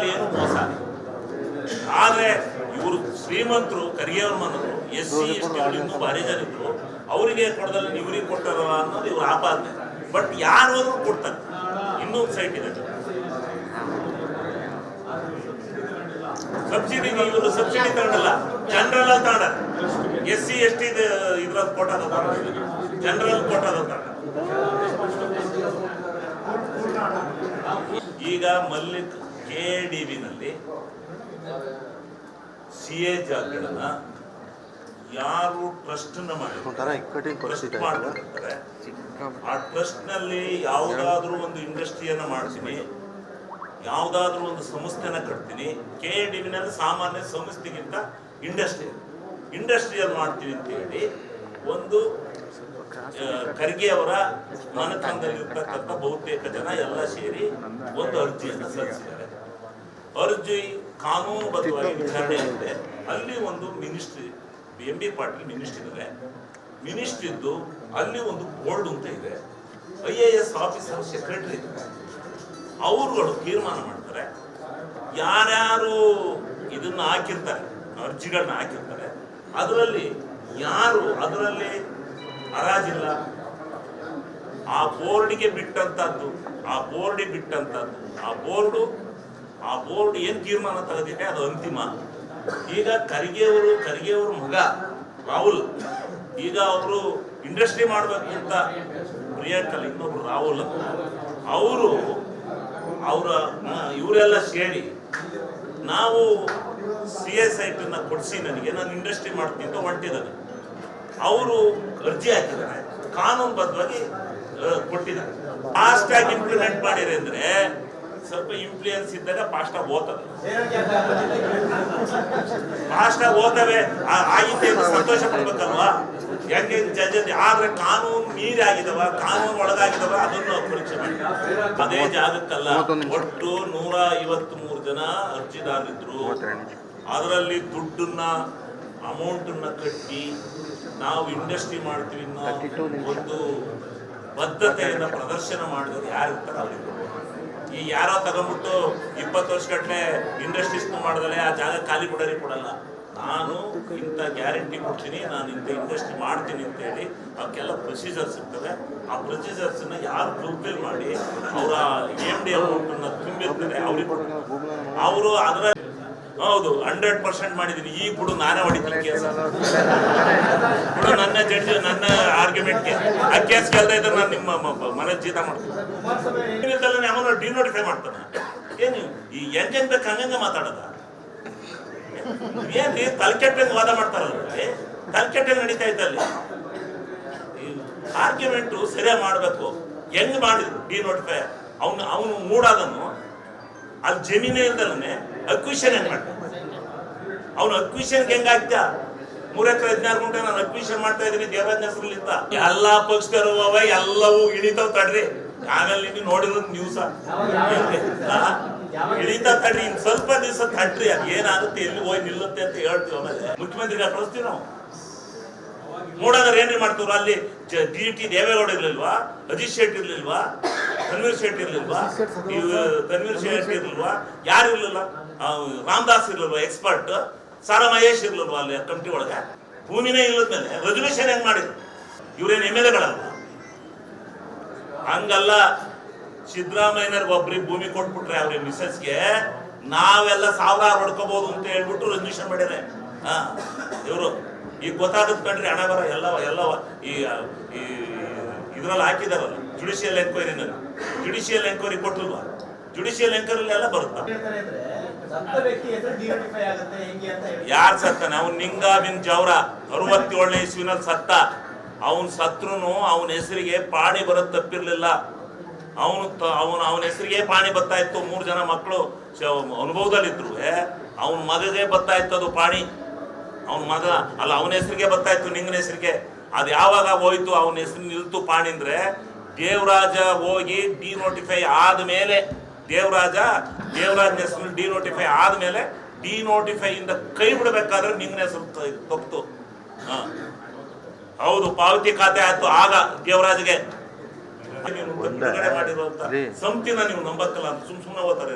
ಏನು ಮೋಸ. ಆದ್ರೆ ಇವರು ಶ್ರೀಮಂತರು ಕರಿಗೆಯವ್ರ ಮನರು SC ST ಇನ್ನೂ ಭಾರಿ ಜನ ಇದ್ರು, ಅವರಿಗೆ ಕೊಡದಲ್ಲಿ ಇವ್ರಿಗೆ ಕೊಟ್ಟಾರಲ್ಲ ಅನ್ನೋದು ಇವ್ರ ಆಪಾದನೆ. ಬಟ್ ಯಾರು ಹೋದ್ರು ಕೊಡ್ತಾರೆ. ಇನ್ನೊಂದು ಸೈಟ್ ಇದೆ, ಸಬ್ಸಿಡಿ. ಇವರು ಸಬ್ಸಿಡಿ ತಗೊಂಡಲ್ಲ, ಜನರಲ್ ಅಲ್ಲಿ ತಗೊಂಡ. SC ST ಇದ್ರಲ್ಲಿ ಕೊಟ್ಟಾರ, ಜನರಲ್ ಕೊಟ್ಟಾರ. ಈಗ ಮಲ್ಲಿಕ್ KDB ನಲ್ಲಿ CA ಜಾಗಗಳನ್ನ ಯಾರು ಟ್ರಸ್ಟ್ ಮಾಡಿರ್ತಾರೆ, ಆ ಟ್ರಸ್ಟ್ ನಲ್ಲಿ ಯಾವುದಾದ್ರೂ ಒಂದು ಇಂಡಸ್ಟ್ರಿಯನ್ನ ಮಾಡ್ತೀನಿ, ಯಾವುದಾದ್ರೂ ಒಂದು ಸಂಸ್ಥೆನ ಕಟ್ತೀನಿ. KDB ನಲ್ಲಿ ಸಾಮಾನ್ಯ ಸಂಸ್ಥೆಗಿಂತ ಇಂಡಸ್ಟ್ರಿಯಲ್ ಮಾಡ್ತೀನಿ ಅಂತ ಹೇಳಿ ಒಂದು ಖರ್ಗೆ ಅವರ ಮನೆತನದಲ್ಲಿರ್ತಕ್ಕಂಥ ಬಹುತೇಕ ಜನ ಎಲ್ಲ ಸೇರಿ ಒಂದು ಅರ್ಜಿಯನ್ನು ಸಲ್ಲಿಸಿದ್ದಾರೆ. ಅರ್ಜಿ ಕಾನೂನುಬದ್ಧವಾಗಿ ವಿಚಾರಣೆ ಆಗಿದೆ. ಅಲ್ಲಿ ಒಂದು ಮಿನಿಸ್ಟ್ರಿ, MB ಪಾಟೀಲ್ ಮಿನಿಸ್ಟ್ರಿ ಇದ್ದಾರೆ. ಮಿನಿಸ್ಟ್ರಿ ಇದ್ದು ಅಲ್ಲಿ ಒಂದು ಬೋರ್ಡ್ ಅಂತ ಇದೆ, IAS ಆಫೀಸರ್ ಸೆಕ್ರೆಟರಿ ಇದ್ದಾರೆ. ಅವರುಗಳು ತೀರ್ಮಾನ ಮಾಡ್ತಾರೆ. ಯಾರ್ಯಾರು ಇದನ್ನ ಹಾಕಿರ್ತಾರೆ, ಅರ್ಜಿಗಳನ್ನ ಹಾಕಿರ್ತಾರೆ, ಅದರಲ್ಲಿ ಯಾರು ಅದರಲ್ಲಿ ಹರಾಜಿಲ್ಲ, ಆ ಬೋರ್ಡಿಗೆ ಬಿಟ್ಟಂತದ್ದು, ಆ ಬೋರ್ಡ್ ಏನ್ ತೀರ್ಮಾನ ತಗೋದಿದೆ ಅದು ಅಂತಿಮ. ಈಗ ಖರ್ಗೆಯವರು ಮಗ ರಾಹುಲ್, ಈಗ ಅವರು ಇಂಡಸ್ಟ್ರಿ ಮಾಡ್ಬೇಕು ಅಂತ ಪ್ರಿಯಾಂಕಲ್, ಇನ್ನೊಬ್ರು ರಾಹುಲ್ ಅಂತ, ಇವರೆಲ್ಲ ಸೇರಿ ನಾವು CA ಸೈಟ್ ಕೊಡಿಸಿ ನನಗೆ ನಾನು ಇಂಡಸ್ಟ್ರಿ ಮಾಡ್ತೀನಿ ಅಂತ ಹೊಂಟಿದ್ದಾನೆ. ಅವರು ಅರ್ಜಿ ಹಾಕಿದ್ದಾರೆ, ಕಾನೂನುಬದ್ಧವಾಗಿ ಕೊಟ್ಟಿದ್ದಾರೆ. ಫಾಸ್ಟ್ ಆಗಿ ಇಂಪ್ಲಿಮೆಂಟ್ ಮಾಡಿರಿ ಅಂದ್ರೆ ಸ್ವಲ್ಪ ಇನ್ಫ್ಲೂಯೆನ್ಸ್ ಇದ್ದಾಗ ಫಾಸ್ಟ್ ಆಗಿ ಓದ್ತವೆ, ಆಗಿದ್ದೆ ಸಂತೋಷ ಪಡ್ಬೇಕಲ್ವಾ? ಹೆಂಗೆ ಜಡ್ಜ್ ಆದ್ರೆ ಕಾನೂನು ಮೀರಿ ಆಗಿದವ, ಕಾನೂನು ಒಳಗಾಗಿದವ, ಅದನ್ನು ಪರೀಕ್ಷೆ ಮಾಡಿ. ಅದೇ ಜಾಗಕ್ಕಲ್ಲ, ಒಟ್ಟು 153 ಜನ ಅರ್ಜಿದಾರರಿದ್ರು. ಅದರಲ್ಲಿ ದುಡ್ಡನ್ನ ಅಮೌಂಟನ್ನ ಕಟ್ಟಿ ನಾವು ಇಂಡಸ್ಟ್ರಿ ಮಾಡ್ತೀವಿ ಅನ್ನೋ ಒಂದು ಬದ್ಧತೆಯನ್ನ ಪ್ರದರ್ಶನ ಮಾಡಿದವರು ಯಾರು ಇರ್ತಾರೆ ಅವ್ರಿಗೆ. ಈ ಯಾರೋ ತಗೊಂಡ್ಬಿಟ್ಟು 20 ವರ್ಷ ಗಟ್ಟಲೆ ಇಂಡಸ್ಟ್ರೀಸ್ ಮಾಡಿದ್ರೆ ಆ ಜಾಗ ಖಾಲಿ ಕೊಡಲ್ಲ. ನಾನು ಇಂಥ ಗ್ಯಾರಂಟಿ ಕೊಡ್ತೀನಿ, ನಾನು ಇಂಥ ಇಂಡಸ್ಟ್ರಿ ಮಾಡ್ತೀನಿ ಅಂತ ಹೇಳಿ ಅವಕ್ಕೆಲ್ಲ ಪ್ರೊಸೀಜರ್ಸ್ ಇರ್ತವೆ. ಆ ಪ್ರೊಸೀಜರ್ಸ್ನ ಯಾರು ಫುಲ್ಫಿಲ್ ಮಾಡಿ ಅವರ MD ಅಮೌಂಟನ್ನು ತುಂಬಿರ್ತಾರೆ ಅವ್ರಿಗೆ ಅವರು ಅದರ ಹೌದು 100% ಮಾಡಿದ್ದೀನಿ. ಈಗ ಬಿಡು ನಾನೇ ಹೊಡಿತೀನಿ ಕೇಸ್, ಬಿಡು ನನ್ನ ಜಡ್ಜ್ ನನ್ನ ಆರ್ಗ್ಯುಮೆಂಟ್ಗೆ ಆ ಕೇಸ್ ಗೆಲ್ದ ಇದ್ರೆ ನಾನು ನಿಮ್ಮ ಮನೆ ಜೀತ ಮಾಡ್ತೀನಿ. ಅವನು ಡಿನೋಟಿಫೈ ಮಾಡ್ತಾನೆ. ಏನು ಈ ಹೆಂಗ್ ಬೇಕು ಹಂಗಂಗೆ ಮಾತಾಡೋದ? ಏನ್ರಿ ತಲೆಕೆಟ್ಟಂಗೆ ವಾದ ಮಾಡ್ತಾರಲ್ರಿ, ತಲೆಕೆಟ್ಟಂಗೆ ನಡೀತಾ ಇದ್ದಲ್ಲಿ ಆರ್ಗ್ಯುಮೆಂಟು ಸರಿಯಾಗಿ ಮಾಡ್ಬೇಕು. ಹೆಂಗ್ ಮಾಡಿದ್ರು ಡಿನೋಟಿಫೈ? ಅವನು ಮೂಡಾದನು ಅಲ್ಲಿ ಜಮೀನೇ ಇಲ್ದಲ್ಲೇ ಅಕ್ವಿಷನ್ ಹೆಂಗ್ ಮಾಡ್ತಾನೆ? ಅವನು ಅಕ್ವಿಷನ್ಗೆ ಹೆಂಗಾಗ್ತ? 3 ಎಕರೆ 16 ಗುಂಟೆ ನಾನು ಅಕ್ವಿಷನ್ ಮಾಡ್ತಾ ಇದ್ದೀನಿ ದೇವರಾಜ್ ಹೆಸರಲ್ಲಿಂದ. ಎಲ್ಲಾ ಪಕ್ಷದವರು ಎಲ್ಲವೂ ಇಳಿತಾವ್ ತಡ್ರಿ. ಆಮೇಲೆ ನೀವು ನೋಡಿರೋ ನ್ಯೂಸ ಇಳಿತಾ ತಡ್ರಿ, ಇನ್ ಸ್ವಲ್ಪ ದಿವಸ ತಡ್ರಿ, ಅದು ಏನಾಗುತ್ತೆ ಎಲ್ಲಿ ಹೋಗಿ ನಿಲ್ಲುತ್ತೆ ಅಂತ ಹೇಳ್ತೀವಿ. ಆಮೇಲೆ ಮುಖ್ಯಮಂತ್ರಿಗೆ ಕಳಿಸ್ತೀವಿ ನಾವು. ಮೂಡಾದ್ರೆ ಏನ್ರಿ ಮಾಡ್ತೀವ್ರು? ಅಲ್ಲಿ DT ದೇವೇಗೌಡ ಇರ್ಲಿಲ್ವಾ? ಅಜಿತ್ ಶೆಟ್ಟಿ ಇರ್ಲಿಲ್ವಾ? ತನ್ವೀರ್ ಶೆಟ್ಟಿ ಇರ್ಲಿಲ್ವಾ? ಯಾರು ಇರ್ಲಿಲ್ಲ? ರಾಮದಾಸ್ ಇರ್ಲಿಲ್ವಾ ಎಕ್ಸ್ಪರ್ಟ್? ಸಾರಾ ಮಹೇಶ್ ಇರ್ಲಿಲ್ವಾ ಅಲ್ಲಿ ಕಮಿಟಿ ಒಳಗೆ? ಭೂಮಿನೇ ಇಲ್ಲದ್ಮೇಲೆ ರೆಸಲ್ಯೂಷನ್ ಹೆಂಗ್ ಮಾಡಿದ್ರು? ಇವ್ರೇನು MLAಗಳಲ್ಲ? ಹಂಗಲ್ಲ. ಸಿದ್ದರಾಮಯ್ಯನವ್ರಿಗೆ ಒಬ್ರಿಗೆ ಭೂಮಿ ಕೊಟ್ಬಿಟ್ರೆ ಅವ್ರಿಗೆ ಮಿಸಸ್ಗೆ ನಾವೆಲ್ಲ 1000 ಹೊಡ್ಕೋಬಹುದು ಅಂತ ಹೇಳ್ಬಿಟ್ಟು ರೆಸಲ್ಯೂಷನ್ ಮಾಡ್ಯಾರೆ. ಇವರು ಈಗ ಗೊತ್ತಾಗತ್ ಕಂಡ್ರಿ ಹಣ ಬರ ಎಲ್ಲ ಈ ಇದ್ರಲ್ಲಿ ಹಾಕಿದಾರಲ್ಲ ಜುಡಿಷಿಯಲ್ ಎಂಕ್ವೈರಿ ಕೊಟ್ಟಿಲ್ವಾ? ಜುಡಿಷಿಯಲ್ ಎಂಕ್ವೈರಿ ಎಲ್ಲ ಬರುತ್ತಾ? ಯಾರು ಸತ್ತಾನೆ? ಅವ್ನು ನಿಂಗಾ ಬಿನ್ ಜವರ 67ನೇ ಇಸ್ವಿನಲ್ಲಿ ಸತ್ತ. ಅವನ್ ಸತ್ರುನು ಅವನ ಹೆಸರಿಗೆ ಪಾಣಿ ಬರೋದ್ ತಪ್ಪಿರ್ಲಿಲ್ಲ. ಅವನ ಹೆಸರಿಗೆ ಪಾಣಿ ಬರ್ತಾ ಇತ್ತು. 3 ಜನ ಮಕ್ಕಳು ಅನುಭವದಲ್ಲಿದ್ರು. ಅವನ ಮಗಗೆ ಬರ್ತಾ ಇತ್ತು ಅದು ಪಾಣಿ. ಅವನ ಮಗ ಅಲ್ಲ, ಅವನ ಹೆಸರಿಗೆ ಬರ್ತಾ ಇತ್ತು, ನಿಂಗನ ಹೆಸರಿಗೆ. ಅದು ಯಾವಾಗ ಹೋಯ್ತು ಅವನ ಹೆಸರು ನಿಲ್ತು ಪಾಣಿ ಅಂದ್ರೆ ದೇವರಾಜ ಹೋಗಿ ಡಿನೋಟಿಫೈ ಆದ್ಮೇಲೆ, ದೇವರಾಜ ಹೆಸರು ಡಿನೋಟಿಫೈ ಆದ್ಮೇಲೆ ಡಿನೋಟಿಫೈ ಇಂದ ಕೈ ಬಿಡಬೇಕಾದ್ರೆ ನಿಂಗನ ಹೆಸರು ತಪ್ಪಿತು. ಹೌದು, ಪಾವತಿ ಖಾತೆ ಆಯ್ತು ಆಗ ದೇವರಾಜ್ಗೆ. ನೀವು ಬಿಡುಗಡೆ ಮಾಡಿರುವಂತ ಸಂತಿನ ನೀವು ನಂಬಕ್ಕಲ್ಲ, ಸುಮ್ಮನೆ ಓದ್ತಾರೆ.